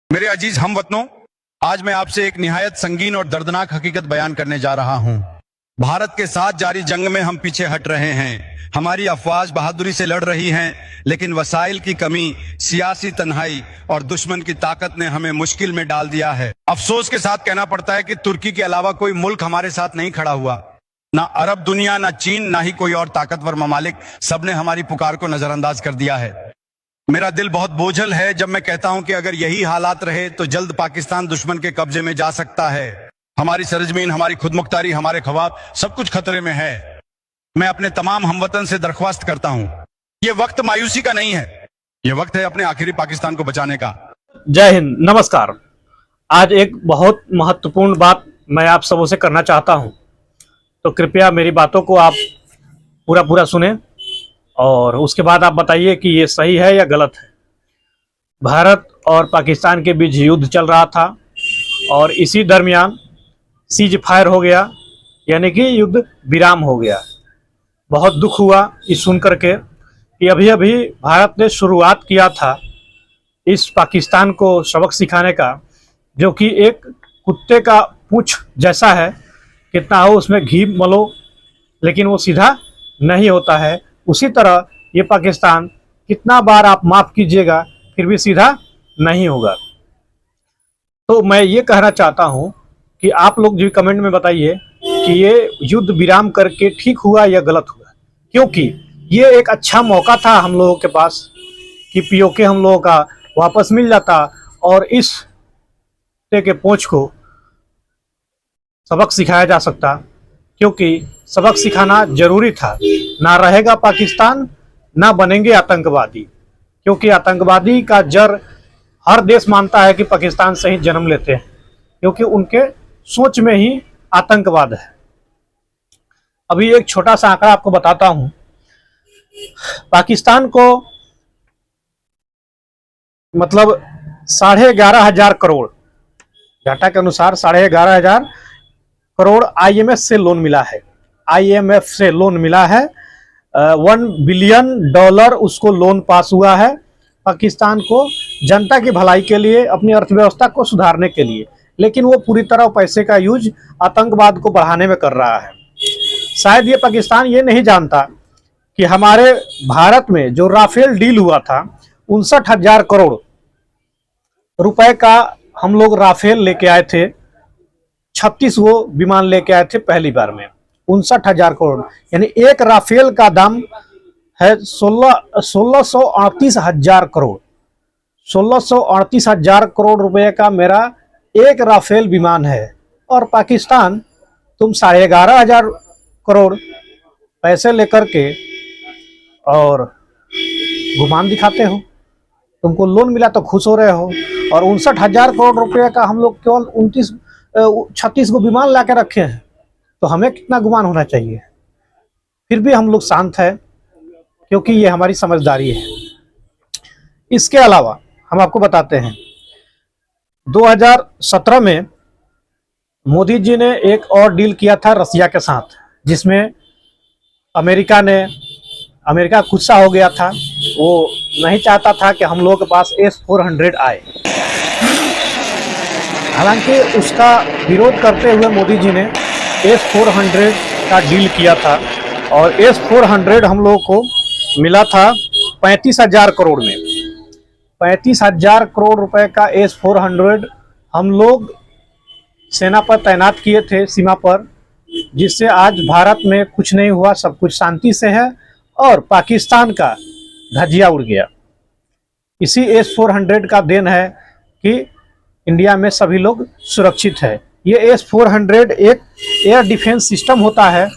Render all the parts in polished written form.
मेरे अजीज हमवतनों, आज मैं आपसे एक निहायत संगीन और दर्दनाक हकीकत बयान करने जा रहा हूं। भारत के साथ जारी जंग में हम पीछे हट रहे हैं। हमारी अफवाज बहादुरी से लड़ रही हैं, लेकिन वसाइल की कमी, सियासी तन्हाई और दुश्मन की ताकत ने हमें मुश्किल में डाल दिया है। अफसोस के साथ कहना पड़ता है कि तुर्की के अलावा कोई मुल्क हमारे साथ नहीं खड़ा हुआ। ना अरब दुनिया, ना चीन, ना ही कोई और ताकतवर ममालिक, सबने हमारी पुकार को नजरअंदाज कर दिया है। मेरा दिल बहुत बोझल है जब मैं कहता हूं कि अगर यही हालात रहे तो जल्द पाकिस्तान दुश्मन के कब्जे में जा सकता है। हमारी सरजमीन, हमारी खुदमुख्तारी, हमारे ख्वाब, सब कुछ खतरे में है। मैं अपने तमाम हमवतन से दरख्वास्त करता हूं, ये वक्त मायूसी का नहीं है, ये वक्त है अपने आखिरी पाकिस्तान को बचाने का। जय हिंद, नमस्कार। आज एक बहुत महत्वपूर्ण बात मैं आप सबों से करना चाहता हूं, तो कृपया मेरी बातों को आप पूरा सुने और उसके बाद आप बताइए कि ये सही है या गलत है। भारत और पाकिस्तान के बीच युद्ध चल रहा था और इसी दरमियान सीज फायर हो गया, यानी कि युद्ध विराम हो गया। बहुत दुख हुआ इस सुन करके कि अभी अभी भारत ने शुरुआत किया था इस पाकिस्तान को सबक सिखाने का, जो कि एक कुत्ते का पूंछ जैसा है, कितना हो उसमें घी मलो लेकिन वो सीधा नहीं होता है। उसी तरह ये पाकिस्तान कितना बार आप माफ़ कीजिएगा फिर भी सीधा नहीं होगा। तो मैं ये कहना चाहता हूँ कि आप लोग जो कमेंट में बताइए कि ये युद्ध विराम करके ठीक हुआ या गलत हुआ, क्योंकि ये एक अच्छा मौका था हम लोगों के पास कि पीओके हम लोगों का वापस मिल जाता और इस के पोंछ को सबक सिखाया जा सकता, क्योंकि सबक सिखाना जरूरी था। ना रहेगा पाकिस्तान, ना बनेंगे आतंकवादी, क्योंकि आतंकवादी का जड़ हर देश मानता है कि पाकिस्तान से ही जन्म लेते हैं, क्योंकि उनके सोच में ही आतंकवाद है। अभी एक छोटा सा आंकड़ा आपको बताता हूं। पाकिस्तान को मतलब 11,500 करोड़, डाटा के अनुसार 11,500 करोड़ आईएमएफ से लोन मिला है। आईएमएफ से लोन मिला है, $1 बिलियन उसको लोन पास हुआ है पाकिस्तान को जनता की भलाई के लिए, अपनी अर्थव्यवस्था को सुधारने के लिए। लेकिन वो पूरी तरह पैसे का यूज आतंकवाद को बढ़ाने में कर रहा है। शायद ये पाकिस्तान ये नहीं जानता कि हमारे भारत में जो राफेल डील हुआ था, 59,000 करोड़ रुपए का हम लोग राफेल लेके आए थे। 36 वो विमान लेके आए थे पहली बार में। 59,000 करोड़, यानी एक राफेल का दाम है 1638,000 करोड़। 1638,000 करोड़ रुपए का मेरा एक राफेल विमान है। और पाकिस्तान, तुम 11,500 करोड़ पैसे लेकर के और गुमान दिखाते हो। तुमको लोन मिला तो खुश हो रहे हो, और 59,000 करोड़ रुपए का हम लोग केवल 36 को विमान ला के रखे हैं, तो हमें कितना गुमान होना चाहिए। फिर भी हम लोग शांत है, क्योंकि ये हमारी समझदारी है। इसके अलावा हम आपको बताते हैं, 2017 में मोदी जी ने एक और डील किया था रसिया के साथ, जिसमें अमेरिका गुस्सा हो गया था। वो नहीं चाहता था कि हम लोगों के पास S-400 आए। हालांकि उसका विरोध करते हुए मोदी जी ने S-400 का डील किया था, और S-400 हम लोगों को मिला था 35,000 करोड़ में। 35,000 करोड़ रुपए का S-400 हम लोग सेना पर तैनात किए थे सीमा पर, जिससे आज भारत में कुछ नहीं हुआ, सब कुछ शांति से है और पाकिस्तान का धज्जिया उड़ गया। इसी S-400 का देन है कि इंडिया में सभी लोग सुरक्षित है। ये S-400 एक एयर डिफेंस सिस्टम होता है,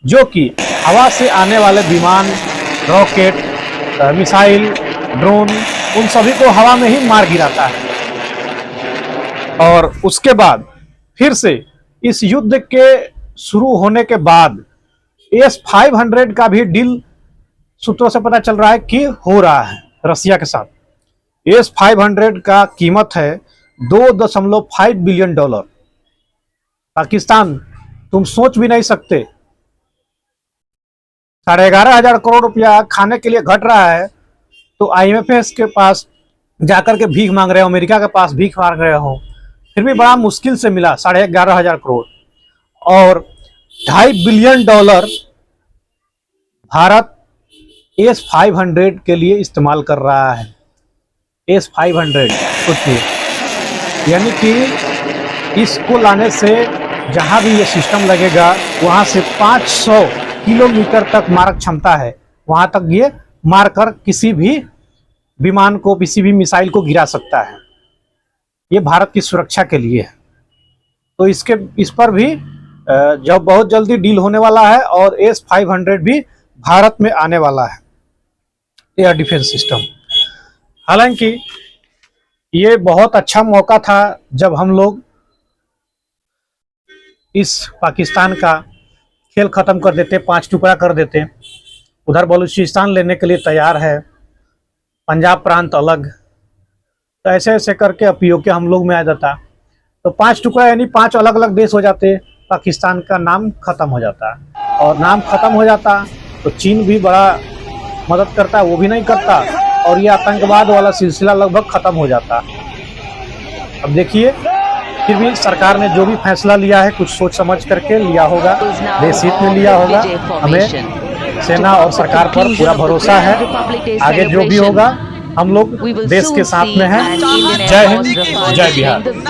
जो कि हवा से आने वाले विमान, रॉकेट, मिसाइल, ड्रोन, उन सभी को हवा में ही मार गिराता है। और उसके बाद फिर से इस युद्ध के शुरू होने के बाद S-500 का भी डील सूत्रों से पता चल रहा है कि हो रहा है रसिया के साथ। S-500 का कीमत है $2.5 बिलियन। पाकिस्तान, तुम सोच भी नहीं सकते, 11,500 करोड़ रुपया खाने के लिए घट रहा है, तो IMF के पास जाकर के भीख मांग रहे हो, अमेरिका के पास भीख मांग रहे हो, फिर भी बड़ा मुश्किल से मिला 11,500 करोड़। और $2.5 बिलियन भारत S-500 के लिए इस्तेमाल कर रहा है। S-500 सोचिए, यानी कि इसको लाने से जहां भी ये सिस्टम लगेगा वहां से 500 किलोमीटर तक मारक क्षमता है, वहां तक ये मारकर किसी भी विमान को, किसी भी मिसाइल को गिरा सकता है। ये भारत की सुरक्षा के लिए है। तो इस पर भी जब बहुत जल्दी डील होने वाला है और S-500 भी भारत में आने वाला है, एयर डिफेंस सिस्टम। हालांकि ये बहुत अच्छा मौका था जब हम लोग इस पाकिस्तान का खेल खत्म कर देते, 5 टुकड़ा कर देते। उधर बलूचिस्तान लेने के लिए तैयार है, पंजाब प्रांत अलग, तो ऐसे ऐसे करके पीओके हम लोग में आ जाता, तो 5 टुकड़ा यानी 5 अलग अलग देश हो जाते, पाकिस्तान का नाम खत्म हो जाता। और नाम खत्म हो जाता तो चीन भी बड़ा मदद करता, वो भी नहीं करता, और ये आतंकवाद वाला सिलसिला लगभग खत्म हो जाता। अब देखिए, फिर भी सरकार ने जो भी फैसला लिया है कुछ सोच समझ करके लिया होगा, देश हित में लिया होगा। हमें सेना और सरकार पर पूरा भरोसा है। आगे जो भी होगा हम लोग देश के साथ में हैं। जय हिंद, जय बिहार।